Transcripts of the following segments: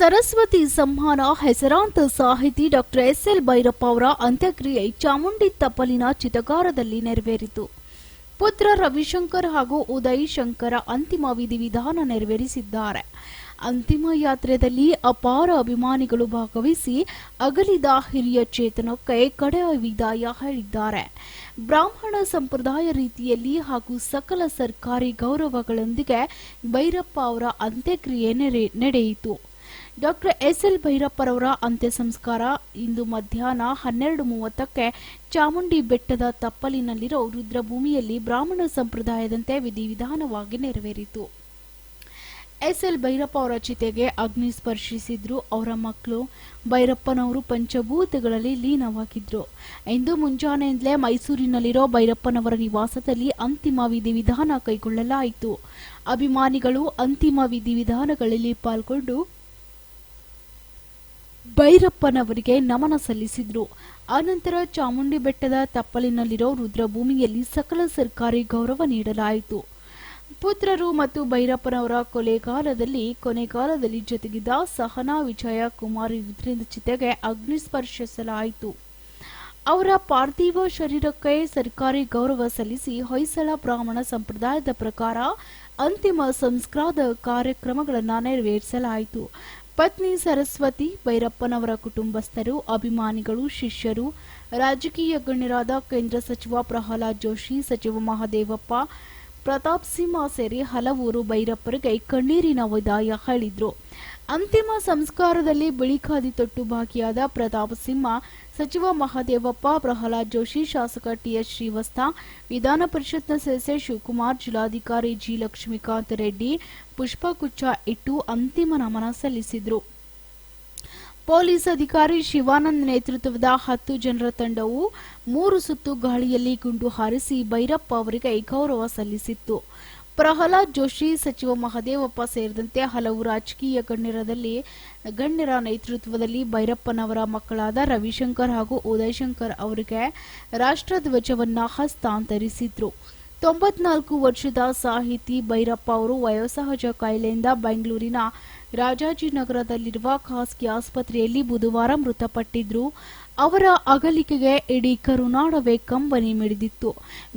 ಸರಸ್ವತಿ ಸಂಮಾನ ಹೆಸರಾಂತ ಸಾಹಿತಿ doctor SL. Bhyrappa ಅವರ ಅಂತ್ಯಕ್ರಿಯೆ ಚಾಮುಂಡಿ ತಪ್ಪಲಿನ ಚಿತಾಗಾರದಲ್ಲಿ ನೆರವೇರಿತು. ಪುತ್ರ ರವಿಶಂಕರ್ ಹಾಗೂ ಉದಯ್ ಶಂಕರ ಅಂತಿಮ ವಿಧಿವಿಧಾನ ನೆರವೇರಿಸಿದ್ದಾರೆ. ಅಂತಿಮ ಯಾತ್ರೆಯಲ್ಲಿ ಅಪಾರ ಅಭಿಮಾನಿಗಳು ಭಾಗವಹಿಸಿ ಅಗಲಿದ ಹಿರಿಯ ಚೇತನಕ್ಕೆ ಕಡೆಯ ವಿದಾಯ ಹೇಳಿದ್ದಾರೆ. ಬ್ರಾಹ್ಮಣ ಸಂಪ್ರದಾಯ ರೀತಿಯಲ್ಲಿ ಹಾಗೂ ಸಕಲ ಸರ್ಕಾರಿ ಗೌರವಗಳೊಂದಿಗೆ ಭೈರಪ್ಪ ಅವರ ಅಂತ್ಯಕ್ರಿಯೆ ನಡೆಯಿತು. Doctor SL. ಭೈರಪ್ಪರವರ ಅಂತ್ಯ ಸಂಸ್ಕಾರ ಇಂದು ಮಧ್ಯಾಹ್ನ 12:30ಕ್ಕೆ ಚಾಮುಂಡಿ ಬೆಟ್ಟದ ತಪ್ಪಲಿನಲ್ಲಿರೋ ರುದ್ರಭೂಮಿಯಲ್ಲಿ ಬ್ರಾಹ್ಮಣ ಸಂಪ್ರದಾಯದಂತೆ ವಿಧಿವಿಧಾನವಾಗಿ ನೆರವೇರಿತು. ಎಸ್.ಎಲ್. ಭೈರಪ್ಪ ಅವರ ಚಿತೆಗೆ ಅಗ್ನಿ ಸ್ಪರ್ಶಿಸಿದ್ರು. ಅವರ ಮಕ್ಕಳು ಭೈರಪ್ಪನವರು ಪಂಚಭೂತಗಳಲ್ಲಿ ಲೀನವಾಗಿದ್ರು. ಇಂದು ಮುಂಜಾನೆಯಿಂದಲೇ ಮೈಸೂರಿನಲ್ಲಿರೋ ಭೈರಪ್ಪನವರ ನಿವಾಸದಲ್ಲಿ ಅಂತಿಮ ವಿಧಿವಿಧಾನ ಕೈಗೊಳ್ಳಲಾಯಿತು. ಅಭಿಮಾನಿಗಳು ಅಂತಿಮ ವಿಧಿವಿಧಾನಗಳಲ್ಲಿ ಪಾಲ್ಗೊಂಡು ಭೈರಪ್ಪನವರಿಗೆ ನಮನ ಸಲ್ಲಿಸಿದ್ರು. ಆನಂತರ ಚಾಮುಂಡಿ ಬೆಟ್ಟದ ತಪ್ಪಲಿನಲ್ಲಿರೋ ರುದ್ರಭೂಮಿಯಲ್ಲಿ ಸಕಲ ಸರ್ಕಾರಿ ಗೌರವ ನೀಡಲಾಯಿತು. ಪುತ್ರರು ಮತ್ತು ಭೈರಪ್ಪನವರ ಕೊನೆಗಾಲದಲ್ಲಿ ಜೊತೆಗಿದ್ದ ಸಹನಾ, ವಿಜಯ, ಕುಮಾರಿ ರುದ್ರೇಂದ್ರ ಚಿತೆಗೆ ಅಗ್ನಿ ಸ್ಪರ್ಶಿಸಲಾಯಿತು. ಅವರ ಪಾರ್ಥಿವ ಶರೀರಕ್ಕೆ ಸರ್ಕಾರಿ ಗೌರವ ಸಲ್ಲಿಸಿ ಹೊಯ್ಸಳ ಬ್ರಾಹ್ಮಣ ಸಂಪ್ರದಾಯದ ಪ್ರಕಾರ ಅಂತಿಮ ಸಂಸ್ಕಾರದ ಕಾರ್ಯಕ್ರಮಗಳನ್ನು ನೆರವೇರಿಸಲಾಯಿತು. ಪತ್ನಿ ಸರಸ್ವತಿ, ಭೈರಪ್ಪನವರ ಕುಟುಂಬಸ್ಥರು, ಅಭಿಮಾನಿಗಳು, ಶಿಷ್ಯರು, ರಾಜಕೀಯ ಗಣ್ಯರಾದ ಕೇಂದ್ರ ಸಚಿವ ಪ್ರಹ್ಲಾದ್ ಜೋಶಿ, ಸಚಿವ ಮಹದೇವಪ್ಪ, ಪ್ರತಾಪ್ ಸಿಂಹ ಸೇರಿ ಹಲವರು ಭೈರಪ್ಪರಿಗೆ ಕಣ್ಣೀರಿನ ವಿದಾಯ ಹೇಳಿದ್ರು. ಅಂತಿಮ ಸಂಸ್ಕಾರದಲ್ಲಿ ಬಿಳಿ ಖಾದಿ ತೊಟ್ಟು ಭಾಗಿಯಾದ ಪ್ರತಾಪ್ ಸಿಂಹ, ಸಚಿವ ಮಹದೇವಪ್ಪ, ಪ್ರಹ್ಲಾದ್ ಜೋಶಿ, ಶಾಸಕ ಟಿ.ಎಚ್. ಶ್ರೀವತ್ಸ, ವಿಧಾನ ಪರಿಷತ್ನ ಸದಸ್ಯ ಶಿವಕುಮಾರ್, ಜಿಲ್ಲಾಧಿಕಾರಿ ಜಿ. ಲಕ್ಷ್ಮೀಕಾಂತ್ ರೆಡ್ಡಿ ಪುಷ್ಪಗುಚ್ಛ ಇಟ್ಟು ಅಂತಿಮ ನಮನ ಸಲ್ಲಿಸಿದ್ರು. ಪೊಲೀಸ್ ಅಧಿಕಾರಿ ಶಿವಾನಂದ್ ನೇತೃತ್ವದ 10 ಜನರ ತಂಡವು 3 ಸುತ್ತು ಗಾಳಿಯಲ್ಲಿ ಗುಂಡು ಹಾರಿಸಿ ಭೈರಪ್ಪ ಅವರಿಗೆ ಗೌರವ ಸಲ್ಲಿಸಿತ್ತು. ಪ್ರಹ್ಲಾದ್ ಜೋಶಿ, ಸಚಿವ ಮಹದೇವಪ್ಪ ಸೇರಿದಂತೆ ಹಲವು ರಾಜಕೀಯ ಗಣ್ಯರ ನೇತೃತ್ವದಲ್ಲಿ ಭೈರಪ್ಪನವರ ಮಕ್ಕಳಾದ ರವಿಶಂಕರ್ ಹಾಗೂ ಉದಯ್ ಶಂಕರ್ ಅವರಿಗೆ ರಾಷ್ಟ್ರಧ್ವಜವನ್ನ ಹಸ್ತಾಂತರಿಸಿದ್ರು. 94 ವರ್ಷದ ಸಾಹಿತಿ ಭೈರಪ್ಪ ಅವರು ವಯೋಸಹಜ ಕಾಯಿಲೆಯಿಂದ ಬೆಂಗಳೂರಿನ ರಾಜಾಜಿನಗರದಲ್ಲಿರುವ ಖಾಸಗಿ ಆಸ್ಪತ್ರೆಯಲ್ಲಿ ಬುಧವಾರ ಮೃತಪಟ್ಟಿದ್ರು. ಅವರ ಅಗಲಿಕೆಗೆ ಇಡೀ ಕರುನಾಡವೇ ಕಂಬನಿ ಮಿಡಿದಿತ್ತು.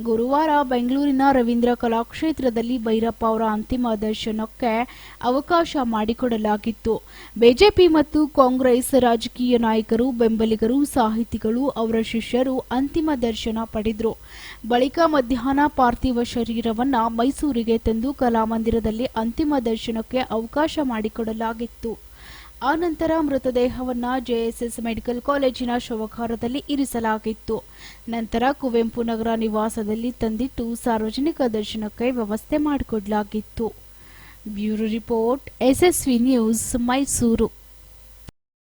ಗುರುವಾರ ಬೆಂಗಳೂರಿನ ರವೀಂದ್ರ ಕಲಾಕ್ಷೇತ್ರದಲ್ಲಿ ಭೈರಪ್ಪ ಅವರ ಅಂತಿಮ ದರ್ಶನಕ್ಕೆ ಅವಕಾಶ ಮಾಡಿಕೊಡಲಾಗಿತ್ತು. ಬಿಜೆಪಿ ಮತ್ತು ಕಾಂಗ್ರೆಸ್ ರಾಜಕೀಯ ನಾಯಕರು, ಬೆಂಬಲಿಗರು, ಸಾಹಿತಿಗಳು, ಅವರ ಶಿಷ್ಯರು ಅಂತಿಮ ದರ್ಶನ ಪಡೆದರು. ಬಳಿಕ ಮಧ್ಯಾಹ್ನ ಪಾರ್ಥಿವ ಶರೀರವನ್ನ ಮೈಸೂರಿಗೆ ತಂದು ಕಲಾಮಂದಿರದಲ್ಲಿ ಅಂತಿಮ ದರ್ಶನಕ್ಕೆ ಅವಕಾಶ ಮಾಡಿಕೊಡಲಾಗಿತ್ತು. ಆನಂತರ ಮೃತದೇಹವನ್ನ ಜೆಎಸ್ಎಸ್ ಮೆಡಿಕಲ್ ಕಾಲೇಜಿನ ಶವಗಾರದಲ್ಲಿ ಇರಿಸಲಾಗಿತ್ತು. ನಂತರ ಕುವೆಂಪು ನಗರ ನಿವಾಸದಲ್ಲಿ ತಂದಿಟ್ಟು ಸಾರ್ವಜನಿಕ ದರ್ಶನಕ್ಕೆ ವ್ಯವಸ್ಥೆ ಮಾಡಿಕೊಡಲಾಗಿತ್ತು. Bureau report, SSV news, Mysuru.